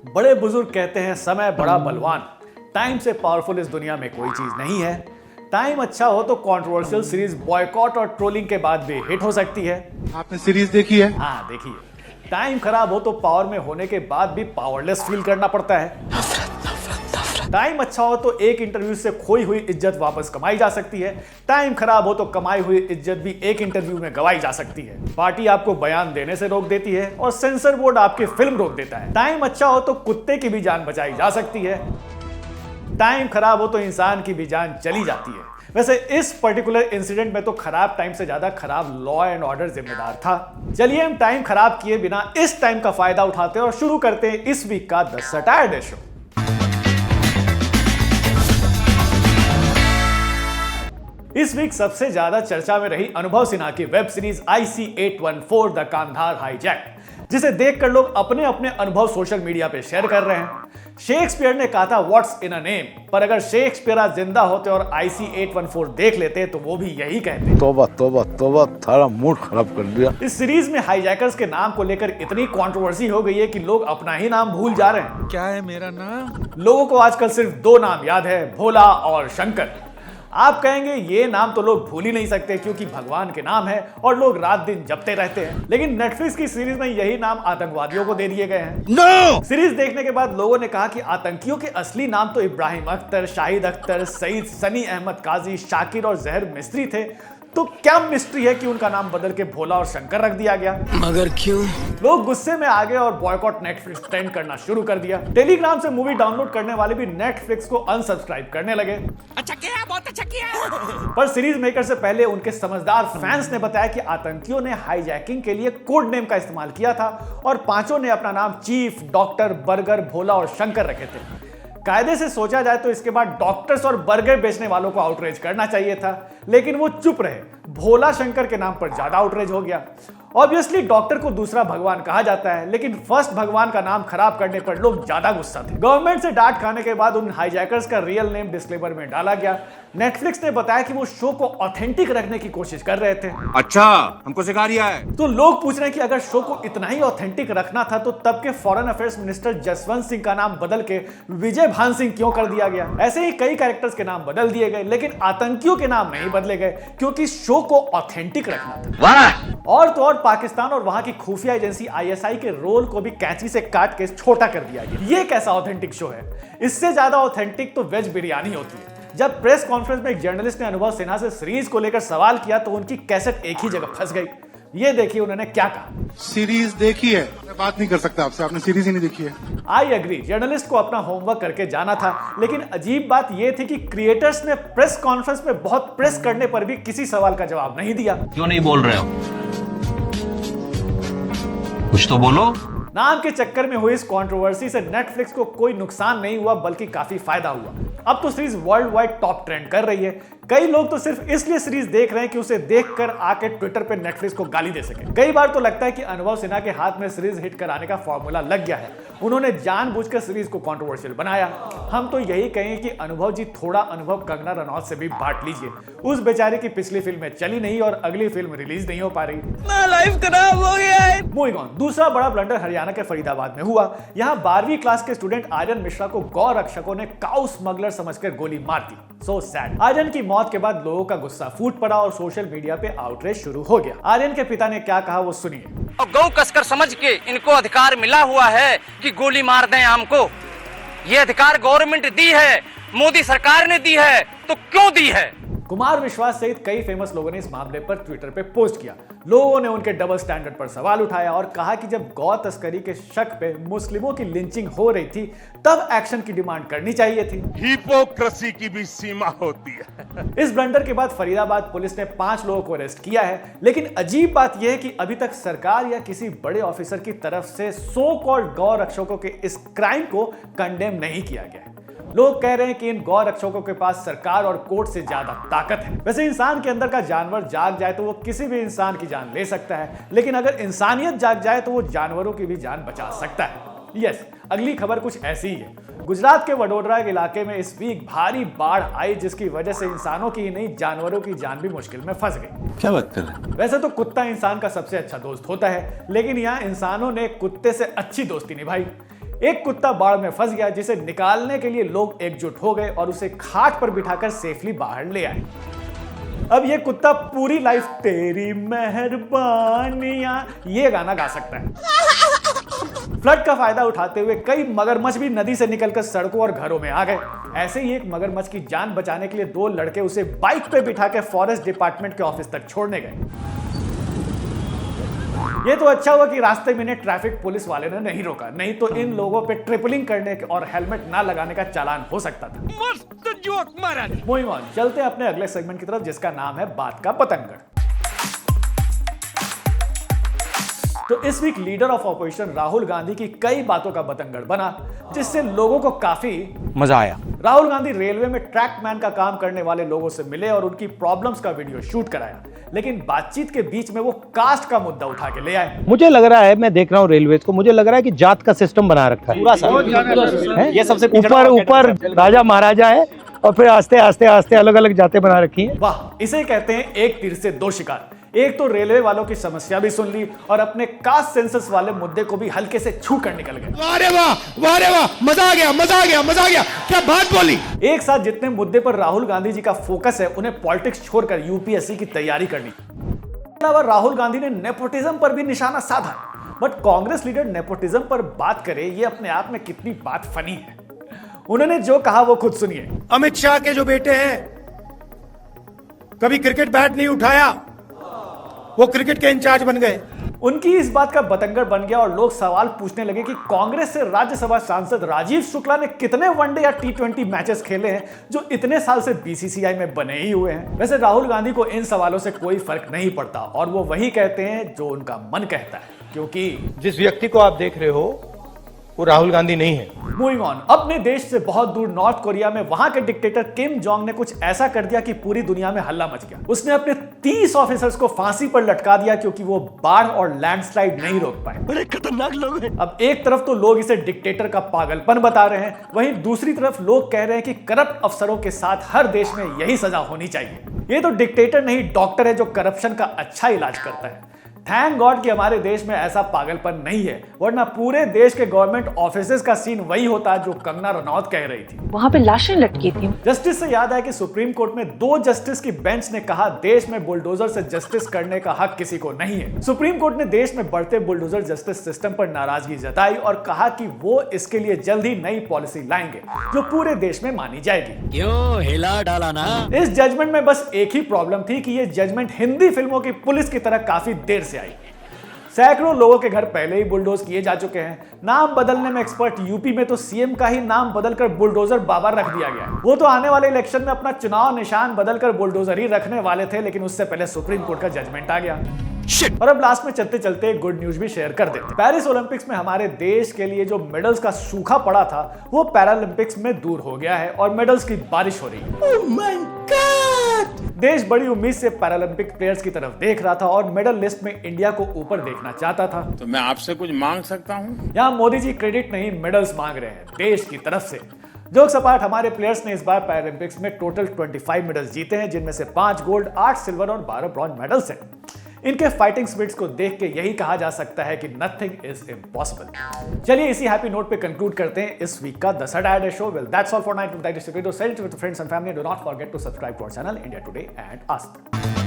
बड़े बुजुर्ग कहते हैं समय बड़ा बलवान। टाइम से पावरफुल इस दुनिया में कोई चीज नहीं है। टाइम अच्छा हो तो कंट्रोवर्शियल सीरीज बॉयकॉट और ट्रोलिंग के बाद भी हिट हो सकती है। आपने सीरीज देखी है? हाँ देखिए। टाइम खराब हो तो पावर में होने के बाद भी पावरलेस फील करना पड़ता है। टाइम अच्छा हो तो एक इंटरव्यू से खोई हुई इज्जत वापस कमाई जा सकती है। टाइम खराब हो तो कमाई हुई इज्जत भी एक इंटरव्यू में गवाई जा सकती है। पार्टी आपको बयान देने से रोक देती है और सेंसर बोर्ड आपकी फिल्म रोक देता है। टाइम अच्छा हो तो कुत्ते की भी जान बचाई जा सकती है। टाइम खराब हो तो इंसान की भी जान चली जाती है। वैसे इस पर्टिकुलर इंसिडेंट में तो खराब टाइम से ज्यादा खराब लॉ एंड ऑर्डर जिम्मेदार था। चलिए हम टाइम खराब किए बिना इस टाइम का फायदा उठाते हैं और शुरू करते हैं इस वीक का द सैटरडे शो। इस वीक सबसे ज्यादा चर्चा में रही अनुभव सिन्हा की web series IC814 the Kandahar hijack, जिसे देखकर लोग अपने अपने अनुभव सोशल मीडिया पे शेयर कर रहे हैं। शेक्सपियर ने कहा था व्हाट्स इन अ नेम, पर अगर शेक्सपियर आज जिंदा होते और IC814 देख लेते तो वो भी यही कहते। तौबा तौबा तौबा, थारा मूड खराब कर दिया। इस सीरीज में हाईजैकर्स के नाम को लेकर इतनी कंट्रोवर्सी हो गई है कि लोग अपना ही नाम भूल जा रहे हैं। क्या है मेरा नाम? लोगों को आजकल सिर्फ दो नाम याद है, भोला और शंकर। आप कहेंगे ये नाम तो लोग भूल ही नहीं सकते क्योंकि भगवान के नाम है और लोग रात दिन जपते रहते हैं। लेकिन नेटफ्लिक्स की सीरीज में यही नाम आतंकवादियों को दे दिए गए हैं। No! सीरीज देखने के बाद लोगों ने कहा कि आतंकियों के असली नाम तो इब्राहिम अख्तर, शाहिद अख्तर, सईद, सनी अहमद काजी, शाकिर और जहर मिस्त्री थे। तो क्या मिस्ट्री है कि उनका नाम बदल के भोला और शंकर रख दिया गया? मगर क्यों? लोग गुस्से में आ गए और बॉयकॉट नेटफ्लिक्स ट्रेंड करना शुरू कर दिया। टेलीग्राम से मूवी डाउनलोड करने वाले भी नेटफ्लिक्स को अनसब्सक्राइब करने लगे। अच्छा किया, बहुत अच्छा किया। पर सीरीज मेकर से पहले उनके समझदार फैंस ने बताया कि आतंकियों ने हाईजैकिंग के लिए कोड नेम का इस्तेमाल किया था और पांचों ने अपना नाम चीफ, डॉक्टर, बर्गर, भोला और शंकर रखे थे। कायदे से सोचा जाए तो इसके बाद डॉक्टर्स और बर्गर बेचने वालों को आउटरीच करना चाहिए था, लेकिन वो चुप रहे। भोला शंकर के नाम पर ज्यादा आउटरीच हो गया। ऑब्वियसली डॉक्टर को दूसरा भगवान कहा जाता है, लेकिन फर्स्ट भगवान का नाम खराब करने पर लोग ज्यादा गुस्सा थे। गवर्नमेंट से डांट खाने के बाद उन हाईजैकर्स का रियल नेम डिस्क्लेमर में डाला गया। नेटफ्लिक्स ने बताया कि वो शो को ऑथेंटिक रखने की कोशिश कर रहे थे। अच्छा, हमको सिखा रिया है। तो लोग पूछ रहे हैं कि अगर शो को इतना ही ऑथेंटिक रखना था तो तब के foreign affairs minister Jaswant Singh का नाम बदल के विजय भान सिंह क्यों कर दिया गया? ऐसे ही कई कैरेक्टर्स के नाम बदल दिए गए, लेकिन आतंकियों के नाम नहीं बदले गए क्योंकि शो को ऑथेंटिक रखना था। वाह! और तो और पाकिस्तान और वहां की खुफिया एजेंसी ISI के रोल को भी कैंची से काट के छोटा कर दिया गया। ये कैसा ऑथेंटिक शो है? इससे ज्यादा ऑथेंटिक तो वेज बिरयानी होती है। जब प्रेस कॉन्फ्रेंस में एक जर्नलिस्ट ने अनुभव सिन्हा से सीरीज को लेकर सवाल किया तो उनकी कैसेट एक ही जगह फंस गई। ये देखिए उन्होंने क्या कहा। सीरीज देखी है? मैं बात नहीं कर सकता आपसे, आपने सीरीज ही नहीं देखी है। आई एग्री, जर्नलिस्ट को अपना होमवर्क करके जाना था, लेकिन अजीब बात यह थी कि क्रिएटर्स ने प्रेस कॉन्फ्रेंस में बहुत प्रेस करने पर भी किसी सवाल का जवाब नहीं दिया। क्यों नहीं बोल रहे हो? कुछ तो बोलो। नाम के चक्कर में हुई इस कंट्रोवर्सी से नेटफ्लिक्स को कोई नुकसान नहीं हुआ बल्कि काफी फायदा हुआ। अब तो series world wide top trend कर रही है। कई लोग तो सिर्फ इसलिए सीरीज देख रहे हैं कि उसे देखकर आके ट्विटर पे नेटफ्लिक्स को गाली दे सके। कई बार तो लगता है कि अनुभव सिन्हा के हाथ में सीरीज हिट कराने का फॉर्मूला लग गया है। उन्होंने जानबूझकर सीरीज को कंट्रोवर्शियल बनाया। हम तो यही कहेंगे कि अनुभव जी थोड़ा अनुभव कंगना रनौत से भी बांट लीजिए। उस बेचारे की पिछली फिल्में चली नहीं और अगली फिल्म रिलीज नहीं हो पा रही। लाइफ खराब हो गया है। मूविंग ऑन, दूसरा बड़ा ब्लंडर हरियाणा के फरीदाबाद में हुआ। यहाँ 12वीं क्लास के स्टूडेंट आर्यन मिश्रा को गौ रक्षकों ने काउ स्मगलर समझकर गोली मार दी। So sad. आर्यन की मौत के बाद लोगों का गुस्सा फूट पड़ा और सोशल मीडिया पे आउटरीच शुरू हो गया। आर्यन के पिता ने क्या कहा वो सुनिए। और गौ कसकर समझ के इनको अधिकार मिला हुआ है कि गोली मार दें हमको। ये अधिकार गवर्नमेंट दी है, मोदी सरकार ने दी है, तो क्यों दी है? कुमार विश्वास सहित कई फेमस लोगों ने इस मामले पर ट्विटर पे पोस्ट किया। लोगों ने उनके डबल स्टैंडर्ड पर सवाल उठाया और कहा कि जब गौ तस्करी के शक पे मुस्लिमों की लिंचिंग हो रही थी तब एक्शन की डिमांड करनी चाहिए थी। हिपोक्रेसी की भी सीमा होती है। इस ब्लंडर के बाद फरीदाबाद पुलिस ने 5 लोगों को अरेस्ट किया है, लेकिन अजीब बात यह है कि अभी तक सरकार या किसी बड़े ऑफिसर की तरफ से सो कॉल्ड गौ रक्षकों के इस क्राइम को कंडेम नहीं किया गया है। लोग कह रहे हैं कि इन गौ रक्षकों के पास सरकार और कोर्ट से ज्यादा ताकत है। वैसे इंसान के अंदर का जानवर जाग जाए तो वो किसी भी इंसान की जान ले सकता है, लेकिन अगर इंसानियत जाग जाए तो वो जानवरों की भी जान बचा सकता है। यस, अगली खबर कुछ ऐसी ही है। गुजरात के वडोदरा इलाके में इस वीक भारी बाढ़ आई जिसकी वजह से इंसानों की ही नहीं जानवरों की जान भी मुश्किल में फंस गई। क्या बात कर रहे हैं? वैसे तो कुत्ता इंसान का सबसे अच्छा दोस्त होता है, लेकिन यहाँ इंसानों ने कुत्ते से अच्छी दोस्ती निभाई। एक कुत्ता बाढ़ में फंस गया जिसे निकालने के लिए लोग एकजुट हो गए और उसे खाट पर बिठाकर सेफली बाहर ले आए। अब ये कुत्ता पूरी लाइफ तेरी मेहरबानियां ये गाना गा सकता है। फ्लड का फायदा उठाते हुए कई मगरमच्छ भी नदी से निकलकर सड़कों और घरों में आ गए। ऐसे ही एक मगरमच्छ की जान बचाने के लिए 2 लड़के उसे बाइक पे बिठा के फॉरेस्ट डिपार्टमेंट के ऑफिस तक छोड़ने गए। ये तो अच्छा हुआ कि रास्ते में इन्हें ट्रैफिक पुलिस वाले ने नहीं रोका, नहीं तो इन लोगों पे ट्रिपलिंग करने और हेलमेट ना लगाने का चालान हो सकता था। मस्त जोक मारा। मूविंग ऑन, चलते हैं अपने अगले सेगमेंट की तरफ जिसका नाम है बात का पतंगड़। तो इस week leader of opposition Rahul Gandhi की कई बातों का बतंगड़ बना जिससे लोगों को काफी मजा आया। राहुल गांधी रेलवे में ट्रैक मैन का काम करने वाले लोगों से मिले और उनकी प्रॉब्लम्स का वीडियो शूट कराया, लेकिन बातचीत के बीच में वो कास्ट का मुद्दा उठा के ले आए। मुझे लग रहा है, मैं देख रहा हूँ रेलवे को, मुझे लग रहा है कि जात का सिस्टम बना रखा है पूरा सा। ये सबसे ऊपर राजा महाराजा है और फिर आस्ते आस्ते आस्ते अलग अलग जातें बना रखी हैं। वाह, इसे कहते हैं एक तीर से 2 शिकार। एक तो रेलवे वालों की समस्या भी सुन ली और अपने कास्ट सेंसस वाले मुद्दे को भी हल्के से छू कर निकल गए। वाह रे वाह, मजा आ गया, मजा आ गया, मजा आ गया, क्या बात बोली। एक साथ जितने मुद्दे पर राहुल गांधी जी का फोकस है उन्हें पॉलिटिक्स छोड़कर यूपीएससी की तैयारी करनी। अलावा राहुल गांधी ने नेपोटिज्म पर भी निशाना साधा, बट कांग्रेस लीडर नेपोटिज्म पर बात करे ये अपने आप में कितनी बात फनी है। उन्होंने जो कहा वो खुद सुनिए। अमित शाह के जो बेटे हैं, कभी क्रिकेट बैट नहीं उठाया, वो क्रिकेट के इंचार्ज बन गए। उनकी इस बात का बतंगड़ बन गया और लोग सवाल पूछने लगे कि कांग्रेस से राज्यसभा सांसद राजीव शुक्ला ने कितने वनडे या T20 मैचेस खेले हैं जो इतने साल से बीसीसीआई में बने ही हुए हैं। वैसे राहुल गांधी को इन सवालों से कोई फर्क नहीं पड़ता और वो वही कहते हैं जो उनका मन कहता है, क्योंकि जिस व्यक्ति को आप देख रहे हो वो राहुल गांधी नहीं है। मूविंग ऑन, अपने देश से बहुत दूर नॉर्थ कोरिया में वहां के डिक्टेटर किम जोंग ने कुछ ऐसा कर दिया कि पूरी दुनिया में हल्ला मच गया। उसने अपने 30 ऑफिसर्स को फांसी पर लटका दिया क्योंकि वो बाढ़ और लैंडस्लाइड नहीं रोक पाए। बड़े खतरनाक लोग हैं। अब एक तरफ तो लोग इसे डिक्टेटर का पागलपन बता रहे हैं, वहीं दूसरी तरफ लोग कह रहे हैं कि करप्ट अफसरों के साथ हर देश में यही सजा होनी चाहिए। ये तो डिक्टेटर नहीं डॉक्टर है जो करप्शन का अच्छा इलाज करता है। थैंक गॉड कि हमारे देश में ऐसा पागलपन नहीं है, वरना पूरे देश के गवर्नमेंट ऑफिसेज का सीन वही होता जो कंगना रनौत कह रही थी। वहां पे लाशें लटकी थी। जस्टिस से याद है कि सुप्रीम कोर्ट में 2 जस्टिस की बेंच ने कहा देश में बुलडोजर से जस्टिस करने का हक किसी को नहीं है। सुप्रीम कोर्ट ने देश में बढ़ते बुलडोजर जस्टिस सिस्टम पर नाराजगी जताई और कहा कि वो इसके लिए जल्द ही नई पॉलिसी लाएंगे जो पूरे देश में मानी जाएगी। क्यों हिला डाला ना। इस जजमेंट में बस एक ही प्रॉब्लम थी कि ये जजमेंट हिंदी फिल्मों की पुलिस की तरह काफी देर से आई। सैकड़ों लोगों के घर पहले ही बुलडोज किए जा चुके हैं। नाम बदलने में एक्सपर्ट यूपी में तो सीएम का ही नाम बदलकर बुलडोजर बाबा रख दिया गया है। वो तो आने वाले इलेक्शन में अपना चुनाव निशान बदलकर बुलडोजर ही रखने वाले थे, लेकिन उससे पहले सुप्रीम कोर्ट का जजमेंट आ गया। और अब लास्ट में चलते चलते गुड न्यूज भी शेयर कर देते। पेरिस ओलंपिक्स में हमारे देश के लिए जो मेडल्स का सूखा पड़ा था वो पैरालंपिक्स में दूर हो गया है और मेडल्स की बारिश हो रही है। Oh my God. देश बड़ी उम्मीद से पैरालंपिक प्लेयर्स की तरफ देख रहा था और मेडल लिस्ट में इंडिया को ऊपर देखना चाहता था। तो मैं आपसे कुछ मांग सकता हूँ? यहाँ मोदी जी क्रेडिट नहीं मेडल्स मांग रहे हैं देश की तरफ से। जोक्स अपार्ट, हमारे प्लेयर्स ने इस बार पैरालंपिक्स में टोटल 25 मेडल्स जीते हैं, जिनमें से 5 गोल्ड, 8 सिल्वर और 12 ब्रॉन्ज मेडल्स हैं। इनके फाइटिंग स्पिरिट्स को देख के यही कहा जा सकता है कि नथिंग इज इम्पॉसिबल। चलिए इसी हैप्पी नोट पे कंक्लूड करते हैं इस वीक का the Saturday show. Well that's all for night with that is video. Send it with friends and family. Do not forget to subscribe to our channel India Today and Aaj तक।